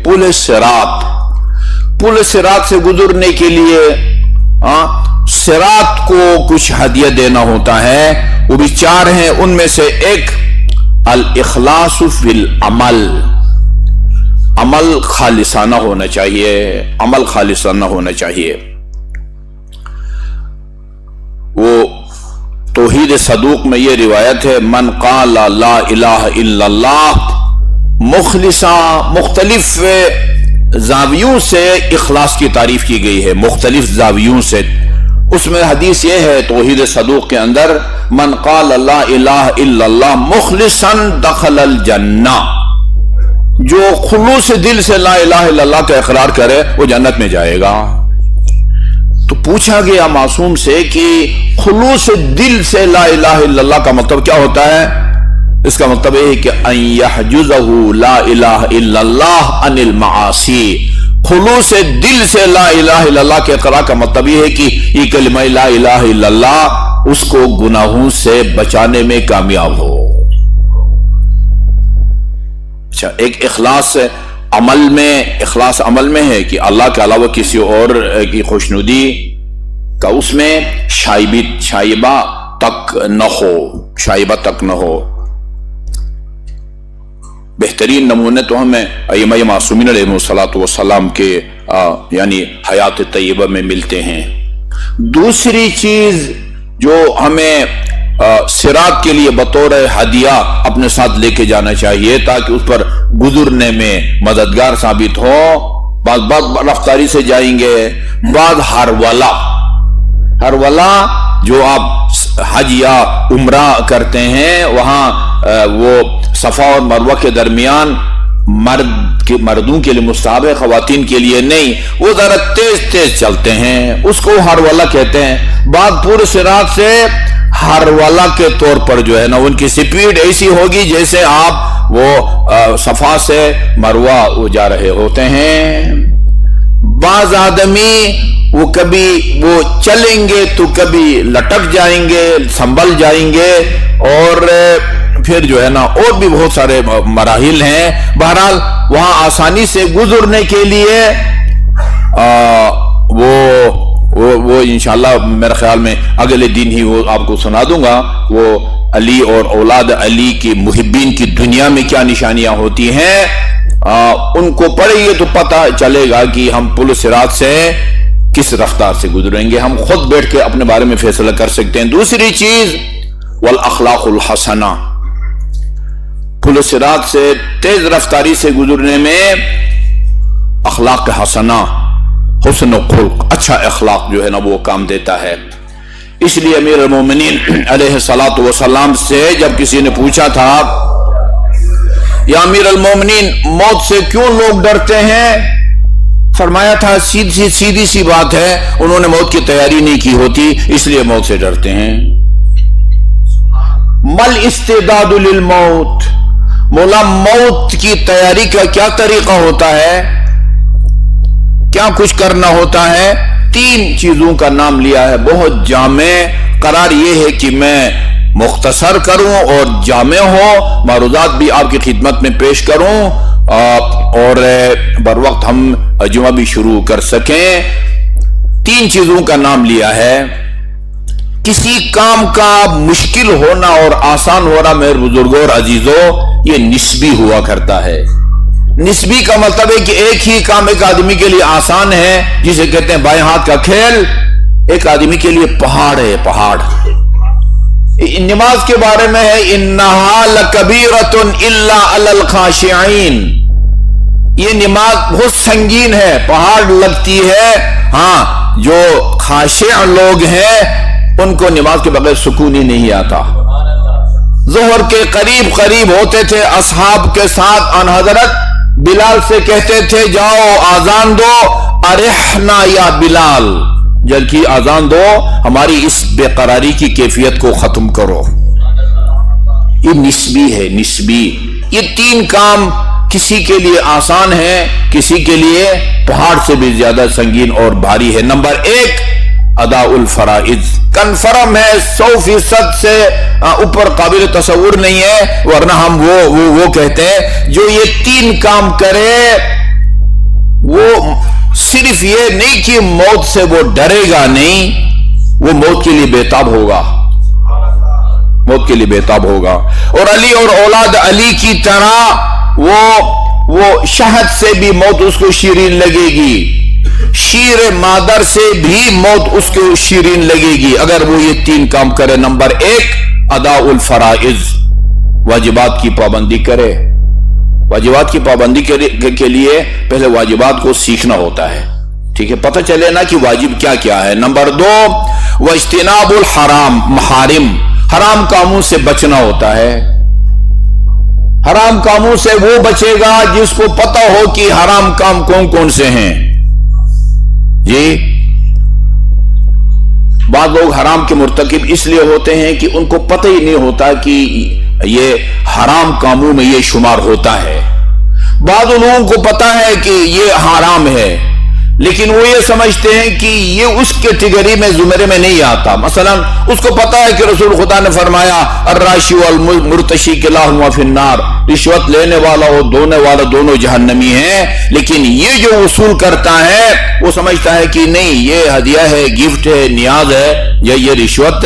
पुल सिरात, पुल सिरात से गुजरने के लिए सिरात को कुछ हदिया देना होता है। वो भी 4 हैं, उनमें से एक अल इखलासु फिल अमल, अमल खालिसाना होना चाहिए, अमल खालिसाना होना चाहिए। वो तौहीद सदूक में ये रिवायत है, मन क़ाला ला इलाहा इल्लल्लाह मुखलिसा, मुख्तलिफ जावियों से इखलास की तारीफ की गई है, मुख्तलिफ जावियों से। उसमें हदीस ये है तौहीद सदूक के अंदर, मन क़ाला ला इलाहा इल्लल्लाह मुखलिसन दखलल जन्ना, जो खुलूस दिल से ला इलाहा इल्लल्लाह का इकरार करे वो जन्नत में जाएगा। तो पूछा गया मासूम से कि खुलूस दिल से ला इलाहा इल्लल्लाह का मतलब क्या होता है? इसका मतलब यह है कि अन यहजुज़हु ला इलाहा इल्लल्लाह अनिल मआसी, खुलूस दिल से ला इलाहा इल्लल्लाह के इकरार का मतलब यह है कि ये कलिमा ला इलाहा इल्लल्लाह उसको गुनाहों से बचाने में कामयाब हो। अच्छा, एक इखलास अमल में, इखलास अमल में है कि अल्लाह के अलावा किसी और की खुशनुदी का उसमें शाइबा तक न हो, शाइबा तक न हो। बेहतरीन नमूने तो हमें अइम्मा मासूमीन अलैहिमुस्सलातु वस्सलाम के यानी हयात तय्यबा में मिलते हैं। दूसरी चीज जो हमें सिरात के लिए बतौर हदिया अपने साथ लेके जाना चाहिए ताकि उस पर गुजरने में मददगार साबित हो। बाद रफ्तारी से जाएंगे, बाद हरवला, हरवला जो आप हज या उम्रा करते हैं वहां वो सफा और मरवा के दरमियान मर्दों के लिए मुस्ताहब है, खवातीन के लिए नहीं। वो जरा तेज तेज चलते हैं, उसको हरवला कहते हैं। बाद पूरे सिरात से हरवला के तौर पर जो है ना उनकी स्पीड ऐसी होगी जैसे आप वो सफा से मरवा वो जा रहे होते हैं। बाज आदमी वो कभी वो चलेंगे तो कभी लटक जाएंगे, संभल जाएंगे, और फिर जो है ना और भी बहुत सारे मराहिल हैं। बहरहाल वहां आसानी से गुजरने के लिए वो इंशाल्लाह मेरे ख्याल में अगले दिन ही वो आपको सुना दूंगा। वो अली और औलाद अली की मुहिब्बीन की दुनिया में क्या निशानियां होती हैं, उनको पढ़ेंगे तो पता चलेगा कि हम पुल सिरात से किस रफ्तार से गुजरेंगे। हम खुद बैठ के अपने बारे में फैसला कर सकते हैं। दूसरी चीज वल अखलाकुल हसना, पुल सिरात से तेज रफ्तारी से गुजरने में अखलाक हसना, हुस्न खुल्क, अच्छा अखलाक जो है ना वो काम देता है। इसलिए अमीर अल-मोमिनीन अलैहिस्सलातु वस्सलाम से जब किसी ने पूछा था, या अमीर अल-मोमिनीन मौत से क्यों लोग डरते हैं, फरमाया था सीधी सी बात है, उन्होंने मौत की तैयारी नहीं की होती इसलिए मौत से डरते हैं। मल इस्तेदादु लिल मौत, मौला मौत की तैयारी का क्या तरीका होता है, क्या कुछ करना होता है। 3 चीजों का नाम लिया है, बहुत जामे। करार यह है कि मैं मुख्तसर करूं और जामे हो, मारूजात भी आपकी खिदमत में पेश करूं और बर वक्त हम जुमा भी शुरू कर सकें। 3 चीजों का नाम लिया है। किसी काम का मुश्किल होना और आसान होना मेरे बुजुर्गों और अजीजों ये निस्बी हुआ करता है। निस्बी का मतलब है कि एक ही काम एक आदमी के लिए आसान है, जिसे कहते हैं बाएं हाथ का खेल, एक आदमी के लिए पहाड़ है, पहाड़। नमाज के बारे में है, इन्नहा लकबीरतुन इल्ला अलल खाशिईन, ये नमाज बहुत संगीन है, पहाड़ लगती है। हाँ, जो खाशिअ लोग हैं उनको नमाज के बगैर सुकून ही नहीं आता। ज़ोहर के करीब करीब होते थे असहाब के साथ, अन हजरत बिलाल से कहते थे जाओ आजान दो, अरिहना या बिलाल, जबकि आजान दो, हमारी इस बेकरारी की कैफियत को खत्म करो। ये निस्बी है, निस्बी। ये 3 काम किसी के लिए आसान है, किसी के लिए पहाड़ से भी ज्यादा संगीन और भारी है। नंबर 1 अदाउल फराइज, कन्फर्म है, 100% से ऊपर काबिल तसव्वुर नहीं है, वरना हम वो कहते हैं जो ये 3 काम करे ये नहीं कि मौत से वो डरेगा नहीं, वो मौत के लिए बेताब होगा, मौत के लिए बेताब होगा। और अली और औलाद अली की तरह वो शहद से भी मौत उसको शीरीन लगेगी, शीर मादर से भी मौत उसको शीरीन लगेगी अगर वो ये 3 काम करे। नंबर 1, अदाउल फराइज, वाजिबात की पाबंदी करे। वाजिबात की पाबंदी के लिए पहले वाजिबात को सीखना होता है, ठीक है, पता चले ना कि वाजिब क्या क्या है। नंबर 2, वज्तिनाबुल हराम, महारिम, हराम कामों से बचना होता है। हराम कामों से वो बचेगा जिसको पता हो कि हराम काम कौन कौन से हैं। जी, बाद लोग हराम के मुर्तकिब इसलिए होते हैं कि उनको पता ही नहीं होता कि ये हराम कामों में ये शुमार होता है। बाद लोगों को पता है कि ये हराम है, लेकिन वो ये समझते हैं कि ये उस कैटेगरी में जुमरे में नहीं आता। मसलन उसको पता है कि रसूल खुदा ने फरमाया अर्राशी वल मुर्तशी किलाहुमा फिन्नार, रिश्वत लेने वाला और देने वाला दोनों जहन्नमी हैं। लेकिन ये जो वसूल करता है वो समझता है कि नहीं, ये हदिया है, गिफ्ट है, नियाज है, ये रिश्वत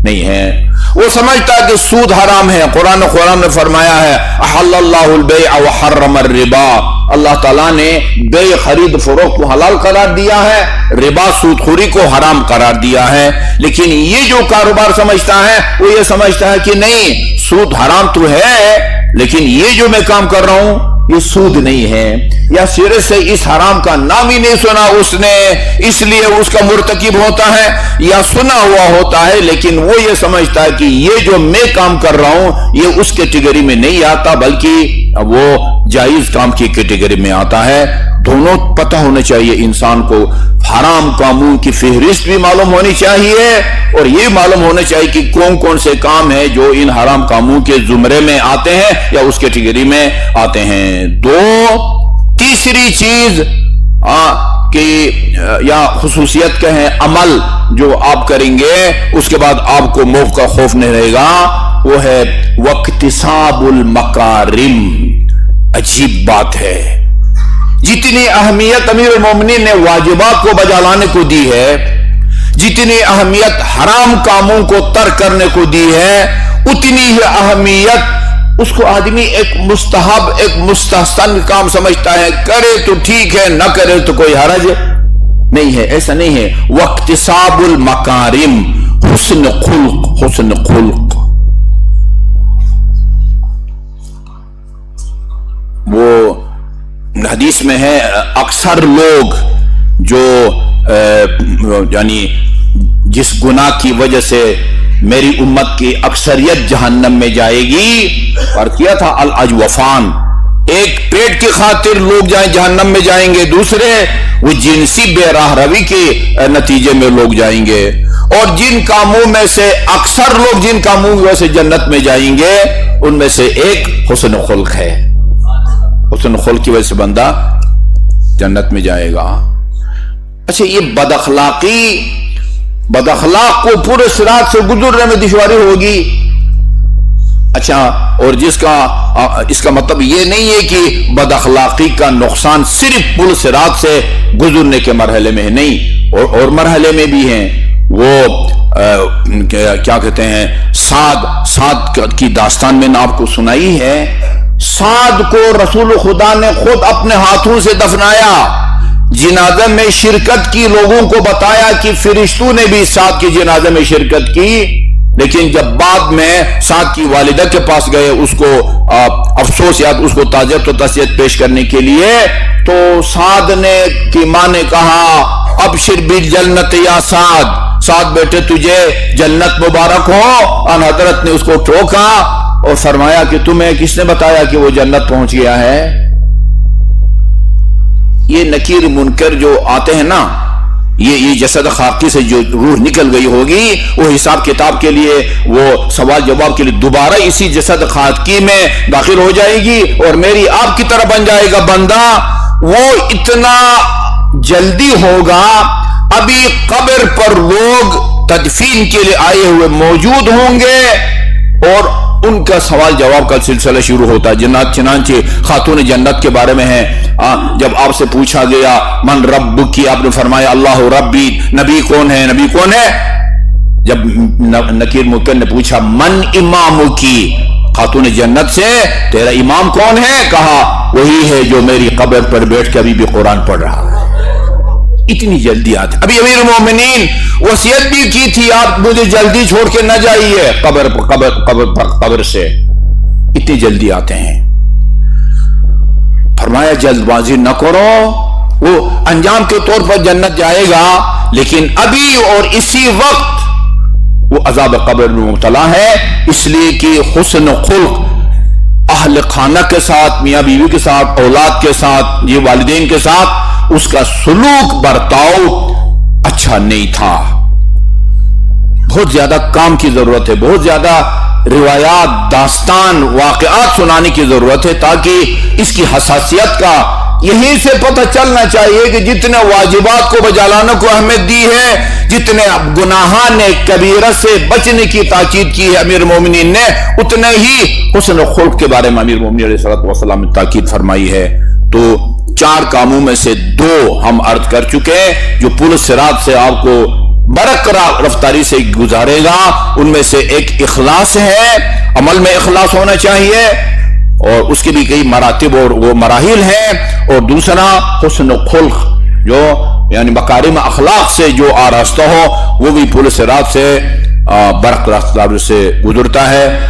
नहीं है। वो समझता है कि सूद हराम है। कुरान ने फरमाया है अहल्लल्लाहुल बैअ व हर्रमर रिबा, अल्लाह ताला ने बे खरीद फरोख्त को हलाल करार दिया है, रिबा सूदखोरी को हराम करार दिया है। लेकिन ये जो कारोबार समझता है वो ये समझता है कि नहीं, सूद हराम तो है, लेकिन ये जो मैं काम कर रहा हूं ये सूद नहीं है, या सिरे से इस हराम का नाम ही नहीं सुना उसने, इसलिए उसका मुर्तकिब होता है, या सुना हुआ होता है लेकिन वो ये समझता है कि ये जो मैं काम कर रहा हूं ये उस कैटेगरी में नहीं आता, बल्कि वो जायज काम की कैटेगरी में आता है। दोनों पता होना चाहिए इंसान को। हराम कामों की फहरिस्त भी मालूम होनी चाहिए और ये मालूम होना चाहिए कि कौन कौन से काम है जो इन हराम कामों के जुमरे में आते हैं या उस कैटेगरी में आते हैं। तीसरी चीज कि या खुसूसियत कहें, अमल जो आप करेंगे उसके बाद आपको मौत का खौफ नहीं रहेगा, वो है वक्तिसाबुल मकारिम। अजीब बात है, जितनी अहमियत अमीरुल मोमिनीन ने वाजिबात को बजा लाने को दी है, जितनी अहमियत हराम कामों को तर्क करने को दी है, उतनी ही अहमियत उसको आदमी एक मुस्तहब, एक मुस्तहसन काम समझता है। करे तो ठीक है, ना करे तो कोई हरज नहीं है। ऐसा नहीं है। वक्तिसाबुल मकारिम, हुस्न खुल्क, हुस्न खुल्क। वो हदीस में है अक्सर लोग जो यानी जिस गुनाह की वजह से मेरी उम्मत की अक्सरियत जहन्नम में जाएगी, और किया था अल अजवफान, एक पेट की खातिर लोग जहन्नम में जाएंगे, दूसरे वो जिनसी बेराह रवी के नतीजे में लोग जाएंगे। और जिन कामों में से अक्सर लोग जिन कामों की वजह से जन्नत में जाएंगे उनमें से एक हुस्न खुल्क है। हुस्न खुल्क की वजह से बंदा जन्नत में जाएगा। अच्छा, ये बदअखलाक को पूरे सिरात से गुजरने में दुश्वारी होगी। अच्छा, और इसका मतलब ये नहीं है कि बदअखलाकी का नुकसान सिर्फ पुल सिरात से गुजरने के मरहले में है, नहीं, और मरहले में भी हैं। वो क्या कहते हैं, साद की दास्तान मैंने आपको सुनाई है। साद को रसूल खुदा ने खुद अपने हाथों से दफनाया, जिनाज़े में शिरकत की, लोगों को बताया कि फरिश्तों ने भी साद की जिनाज़े में शिरकत की। लेकिन जब बाद में साद की वालिदा के पास गए उसको अफसोस या उसको ताज़ियत और तस्यत पेश करने के लिए, तो साद ने की मां ने कहा अबशिर बिल जन्नत या साद बेटे तुझे जन्नत मुबारक हो। अन हजरत ने उसको टोका और फरमाया कि तुम्हें किसने बताया कि वो जन्नत पहुंच गया है। ये नकीर मुनकर जो आते हैं ना, ये जसद खाकी से जो रूह निकल गई होगी, वो हिसाब किताब के लिए, वो सवाल जवाब के लिए दोबारा इसी जसद खाकी में दाखिल हो जाएगी और मेरी आपकी तरह बन जाएगा बंदा। वो इतना जल्दी होगा, अभी कब्र पर लोग तदफीन के लिए आए हुए मौजूद होंगे और ان کا سوال جواب کا سلسلہ شروع ہوتا ہے. چنانچہ خاتون جنت کے بارے میں ہے. جب آپ سے پوچھا گیا من رب کی، آپ نے فرمایا اللہ ربی. نبی کون ہے؟ نبی کون ہے؟ جب نکیر منکر نے پوچھا من امام کی، خاتون جنت سے تیرا امام کون ہے؟ کہا وہی ہے جو میری قبر پر بیٹھ کے ابھی بھی قرآن پڑھ رہا ہے. اتنی جلدی آتے. ابھی امیر المومنین وصیت بھی کی تھی آپ مجھے جلدی چھوڑ کے نہ جائیے قبر سے. اتنی جلدی آتے ہیں. فرمایا جلد بازی نہ کرو، وہ انجام کے طور پر جنت جائے گا لیکن ابھی اور اسی وقت وہ عذاب قبر میں مبتلا ہے، اس لیے کہ حسن خلق اہل خانہ کے ساتھ، میاں بیوی کے ساتھ، اولاد کے ساتھ، یہ والدین کے ساتھ اس کا سلوک برتاؤ اچھا نہیں تھا. بہت زیادہ کام کی ضرورت ہے، بہت زیادہ روایات، داستان، واقعات سنانے کی ضرورت ہے تاکہ اس کی حساسیت کا یہیں سے پتہ چلنا چاہیے کہ جتنے واجبات کو بجا لانے کو اہمیت دی ہے، جتنے گناہان نے کبیرہ سے بچنے کی تاکید کی ہے امیر المومنین نے، اتنے ہی حسن خلق کے بارے میں امیر المومنین علیہ السلام نے تاکید فرمائی ہے. تو 4 کاموں میں سے 2 ہم عرض کر چکے ہیں جو پل صراط سے آپ کو برقرار رفتاری سے گزارے گا. ان میں سے ایک اخلاص ہے، عمل میں اخلاص ہونا چاہیے اور اس کے بھی کئی مراتب اور وہ مراحل ہیں. اور دوسرا حسن خلق جو یعنی مکارم اخلاق سے جو آراستہ ہو وہ بھی پل صراط سے برقرار سے گزرتا ہے.